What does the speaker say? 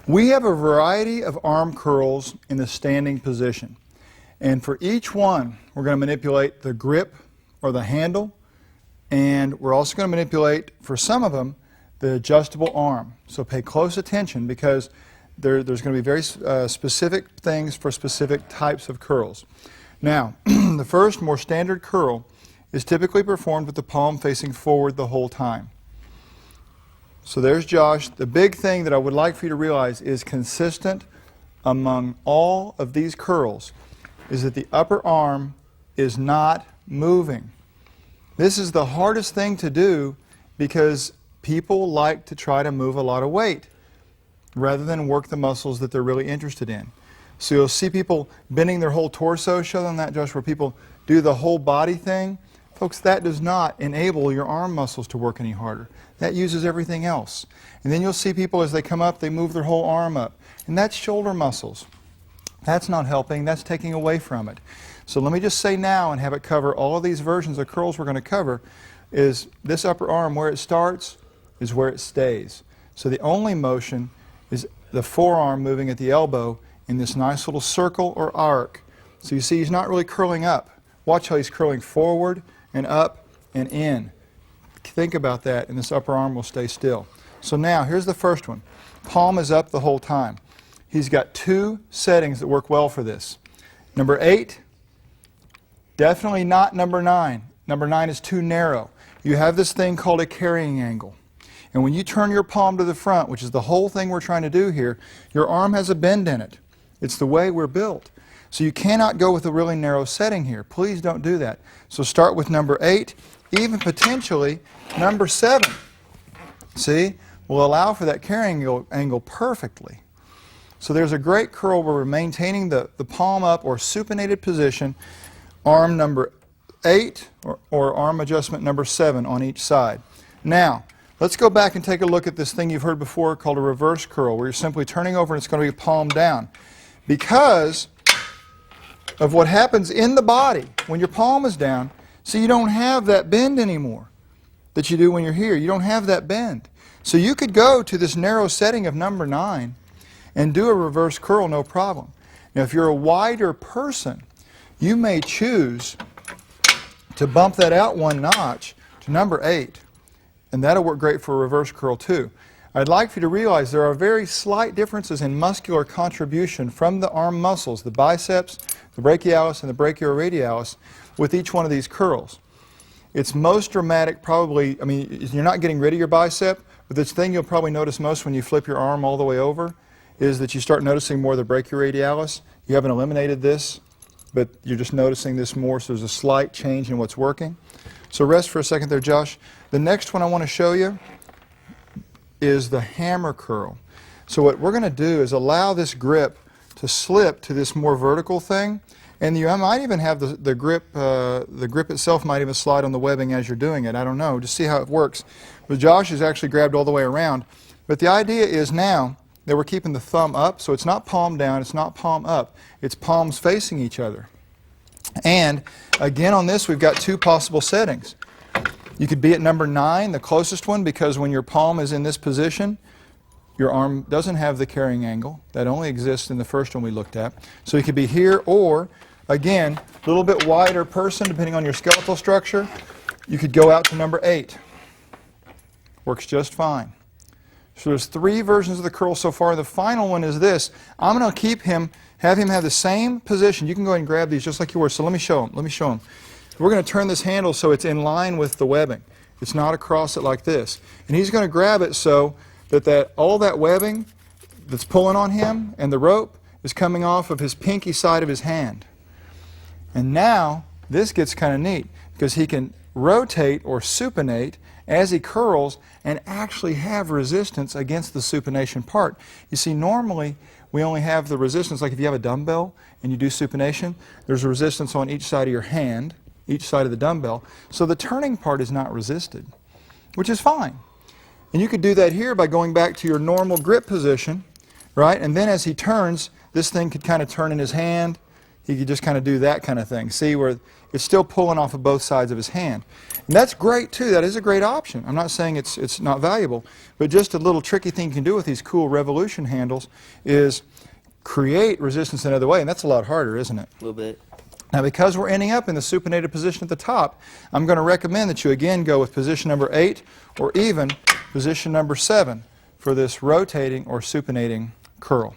We have a variety of arm curls in the standing position. And for each one, we're going to manipulate the grip or the handle, and we're also going to manipulate, for some of them, the adjustable arm. So pay close attention because there's going to be very specific things for specific types of curls. Now, the first, more standard curl is typically performed with the palm facing forward the whole time. So there's Josh. The big thing that I would like for you to realize is consistent among all of these curls is that the upper arm is not moving. This is the hardest thing to do because people like to try to move a lot of weight rather than work the muscles that they're really interested in. So you'll see people bending their whole torso. Show them that, Josh, where people do the whole body thing. Folks, that does not enable your arm muscles to work any harder. That uses everything else. And then you'll see people as they come up, they move their whole arm up. And that's shoulder muscles. That's not helping. That's taking away from it. So let me just say now and have it cover all of these versions of curls we're going to cover is this upper arm, where it starts is where it stays. So the only motion is the forearm moving at the elbow in this nice little circle or arc. So you see he's not really curling up. Watch how he's curling forward and up and in. Think about that, and this upper arm will stay still. So now, here's the first one. Palm is up the whole time. He's got two settings that work well for this. Number 8, definitely not number 9. Number 9 is too narrow. You have this thing called a carrying angle. And when you turn your palm to the front, which is the whole thing we're trying to do here, your arm has a bend in it. It's the way we're built. So you cannot go with a really narrow setting here. Please don't do that. So start with number 8, even potentially number 7. See? Will allow for that carrying angle perfectly. So there's a great curl where we're maintaining the palm up or supinated position, arm number 8 or arm adjustment number 7 on each side. Now, let's go back and take a look at this thing you've heard before called a reverse curl, where you're simply turning over and it's going to be palm down. Because of what happens in the body when your palm is down, so you don't have that bend anymore that you do when you're here. You don't have that bend. So you could go to this narrow setting of number 9 and do a reverse curl, no problem. Now, if you're a wider person, you may choose to bump that out one notch to number 8. And that'll work great for a reverse curl too. I'd like for you to realize there are very slight differences in muscular contribution from the arm muscles, the biceps, the brachialis, and the brachioradialis, with each one of these curls. It's most dramatic probably, you're not getting rid of your bicep, but this thing you'll probably notice most when you flip your arm all the way over is that you start noticing more of the brachioradialis. You haven't eliminated this, but you're just noticing this more, so there's a slight change in what's working. So rest for a second there, Josh. The next one I want to show you is the hammer curl. So what we're going to do is allow this grip to slip to this more vertical thing, and you might even have the grip itself might even slide on the webbing as you're doing it. I don't know. Just see how it works. But Josh has actually grabbed all the way around. But the idea is now that we're keeping the thumb up, so it's not palm down, it's not palm up. It's palms facing each other. And again on this we've got two possible settings. You could be at number 9, the closest one, because when your palm is in this position, your arm doesn't have the carrying angle. That only exists in the first one we looked at. So you could be here, or again, a little bit wider person depending on your skeletal structure. You could go out to number 8. Works just fine. So there's 3 versions of the curl so far. The final one is this. I'm going to have him have the same position. You can go ahead and grab these just like you were. So let me show him. We're going to turn this handle so it's in line with the webbing. It's not across it like this. And he's going to grab it so that all that webbing that's pulling on him and the rope is coming off of his pinky side of his hand. And now this gets kind of neat because he can rotate or supinate as he curls and actually have resistance against the supination part. You see, normally we only have the resistance, like if you have a dumbbell and you do supination, there's a resistance on each side of your hand, each side of the dumbbell, so the turning part is not resisted, which is fine. And you could do that here by going back to your normal grip position, right? And then as he turns, this thing could kind of turn in his hand. he could just kind of do that kind of thing. See where it's still pulling off of both sides of his hand. And that's great too. That is a great option. I'm not saying it's not valuable, but just a little tricky thing you can do with these cool Revolution handles is create resistance another way, and that's a lot harder, isn't it? A little bit. Now, because we're ending up in the supinated position at the top, I'm going to recommend that you again go with position number 8 or even position number 7 for this rotating or supinating curl.